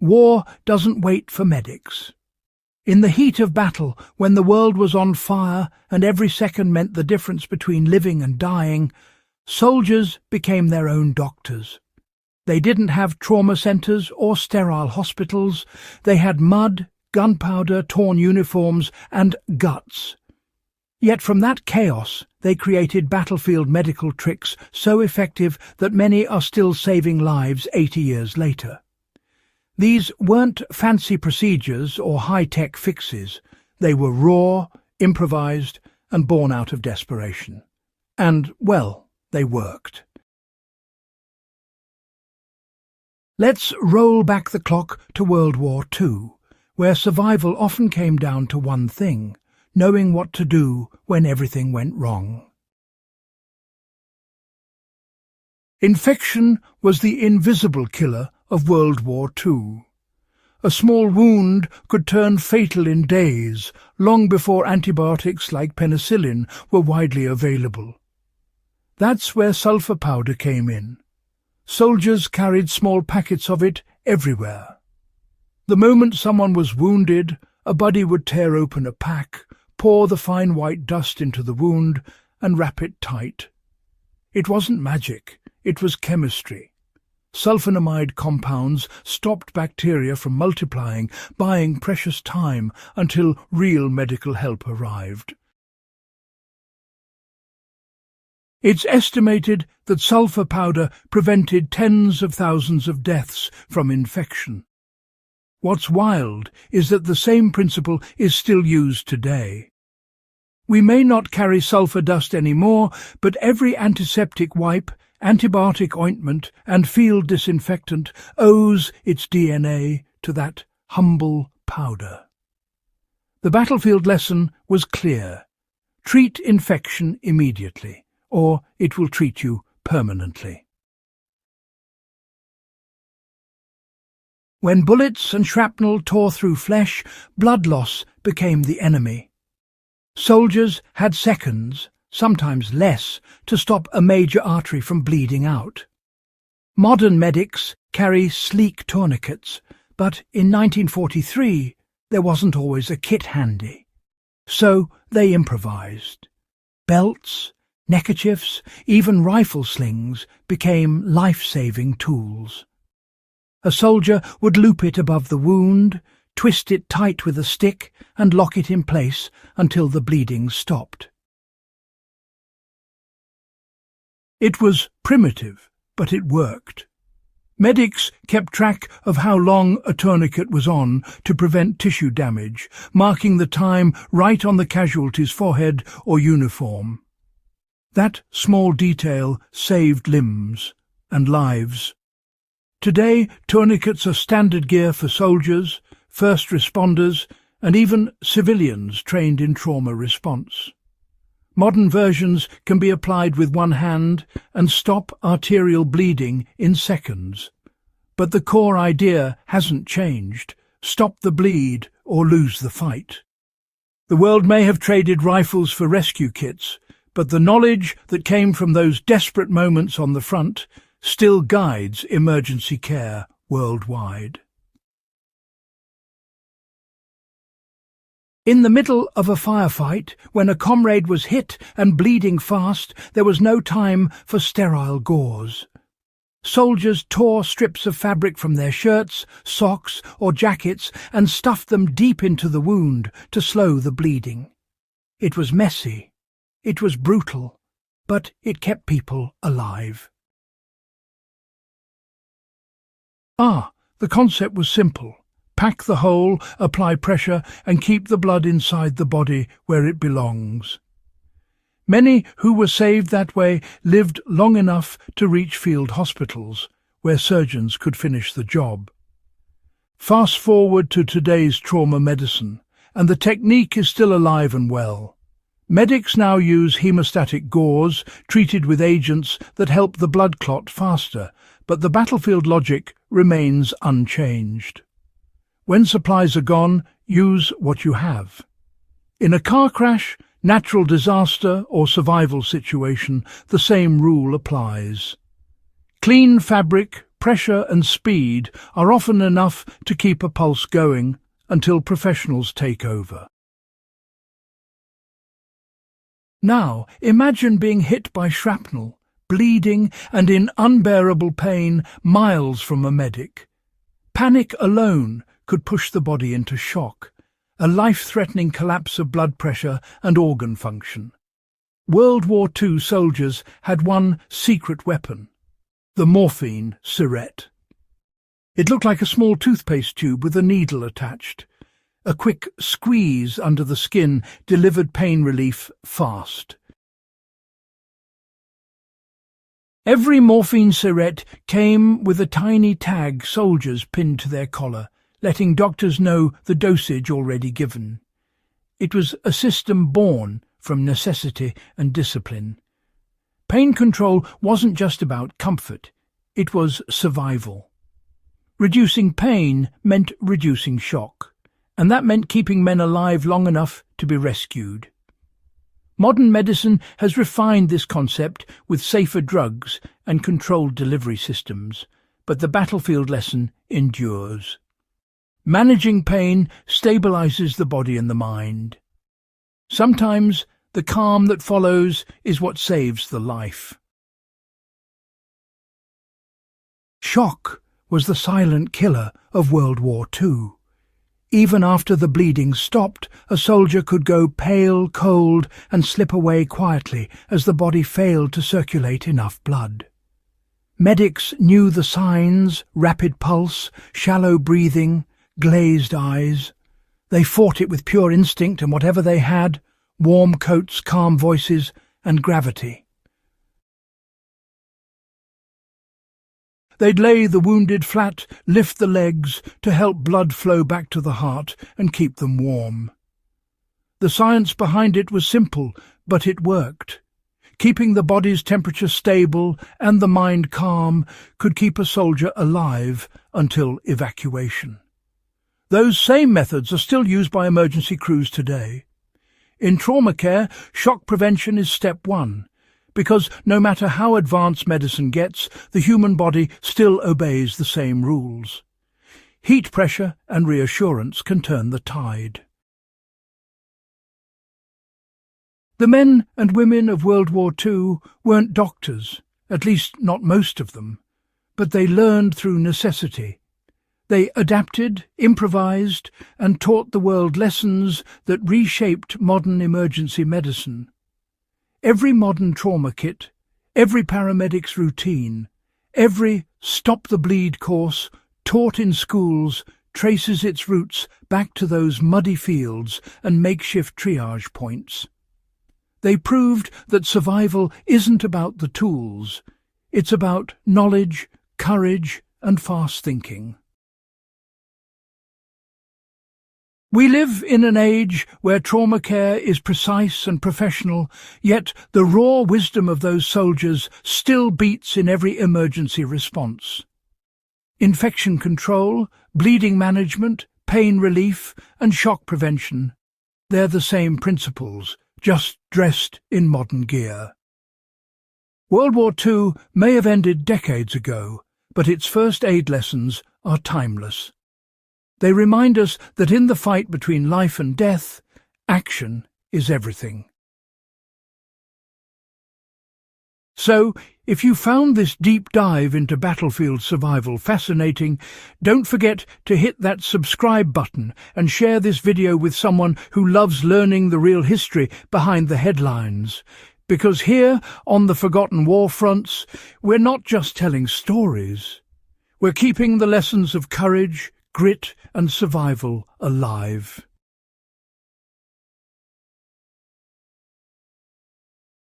War doesn't wait for medics. In the heat of battle, when the world was on fire and every second meant the difference between living and dying, soldiers became their own doctors. They didn't have trauma centres or sterile hospitals. They had mud, gunpowder, torn uniforms, and guts. Yet from that chaos, they created battlefield medical tricks so effective that many are still saving lives 80 years later. These weren't fancy procedures or high-tech fixes. They were raw, improvised, and born out of desperation. And, well, they worked. Let's roll back the clock to World War II, where survival often came down to one thing: knowing what to do when everything went wrong. Infection was the invisible killer of World War II. A small wound could turn fatal in days, long before antibiotics like penicillin were widely available. That's where sulfa powder came in. Soldiers carried small packets of it everywhere. The moment someone was wounded, a buddy would tear open a pack, pour the fine white dust into the wound, and wrap it tight. It wasn't magic, it was chemistry. Sulfonamide compounds stopped bacteria from multiplying, buying precious time until real medical help arrived. It's estimated that sulfa powder prevented tens of thousands of deaths from infection. What's wild is that the same principle is still used today. We may not carry sulfur dust anymore, but every antiseptic wipe, antibiotic ointment and field disinfectant owes its DNA to that humble powder. The battlefield lesson was clear: treat infection immediately, or it will treat you permanently. When bullets and shrapnel tore through flesh, blood loss became the enemy. Soldiers had seconds, sometimes less, to stop a major artery from bleeding out. Modern medics carry sleek tourniquets, but in 1943 there wasn't always a kit handy. So they improvised. Belts, neckerchiefs, even rifle slings became life-saving tools. A soldier would loop it above the wound, twist it tight with a stick, and lock it in place until the bleeding stopped. It was primitive, but it worked. Medics kept track of how long a tourniquet was on to prevent tissue damage, marking the time right on the casualty's forehead or uniform. That small detail saved limbs and lives. Today, tourniquets are standard gear for soldiers, first responders, and even civilians trained in trauma response. Modern versions can be applied with one hand and stop arterial bleeding in seconds. But the core idea hasn't changed: stop the bleed or lose the fight. The world may have traded rifles for rescue kits, but the knowledge that came from those desperate moments on the front still guides emergency care worldwide. In the middle of a firefight, when a comrade was hit and bleeding fast, there was no time for sterile gauze. Soldiers tore strips of fabric from their shirts, socks, or jackets and stuffed them deep into the wound to slow the bleeding. It was messy, it was brutal, but it kept people alive. The concept was simple. Pack the hole, apply pressure, and keep the blood inside the body where it belongs. Many who were saved that way lived long enough to reach field hospitals, where surgeons could finish the job. Fast forward to today's trauma medicine, and the technique is still alive and well. Medics now use hemostatic gauze treated with agents that help the blood clot faster, but the battlefield logic remains unchanged. When supplies are gone, use what you have. In a car crash, natural disaster or survival situation, the same rule applies. Clean fabric, pressure and speed are often enough to keep a pulse going until professionals take over. Now, imagine being hit by shrapnel, bleeding and in unbearable pain miles from a medic. Panic alone could push the body into shock, a life-threatening collapse of blood pressure and organ function. World War II soldiers had one secret weapon, the morphine syrette. It looked like a small toothpaste tube with a needle attached. A quick squeeze under the skin delivered pain relief fast. Every morphine syrette came with a tiny tag soldiers pinned to their collar, letting doctors know the dosage already given. It was a system born from necessity and discipline. Pain control wasn't just about comfort, it was survival. Reducing pain meant reducing shock, and that meant keeping men alive long enough to be rescued. Modern medicine has refined this concept with safer drugs and controlled delivery systems, but the battlefield lesson endures. Managing pain stabilizes the body and the mind. Sometimes the calm that follows is what saves the life. Shock was the silent killer of World War II. Even after the bleeding stopped, a soldier could go pale, cold, and slip away quietly as the body failed to circulate enough blood. Medics knew the signs: rapid pulse, shallow breathing, glazed eyes. They fought it with pure instinct and whatever they had: warm coats, calm voices, and gravity. They'd lay the wounded flat, lift the legs to help blood flow back to the heart and keep them warm. The science behind it was simple, but it worked. Keeping the body's temperature stable and the mind calm could keep a soldier alive until evacuation. Those same methods are still used by emergency crews today. In trauma care, shock prevention is step one, because no matter how advanced medicine gets, the human body still obeys the same rules. Heat pressure and reassurance can turn the tide. The men and women of World War II weren't doctors, at least not most of them, but they learned through necessity. They adapted, improvised, and taught the world lessons that reshaped modern emergency medicine. Every modern trauma kit, every paramedic's routine, every stop the bleed course taught in schools traces its roots back to those muddy fields and makeshift triage points. They proved that survival isn't about the tools, it's about knowledge, courage, and fast thinking. We live in an age where trauma care is precise and professional, yet the raw wisdom of those soldiers still beats in every emergency response. Infection control, bleeding management, pain relief, and shock prevention, they're the same principles, just dressed in modern gear. World War II may have ended decades ago, but its first aid lessons are timeless. They remind us that in the fight between life and death, action is everything. So, if you found this deep dive into battlefield survival fascinating, don't forget to hit that subscribe button and share this video with someone who loves learning the real history behind the headlines. Because here, on the Forgotten War Fronts, we're not just telling stories. We're keeping the lessons of courage, grit and survival alive.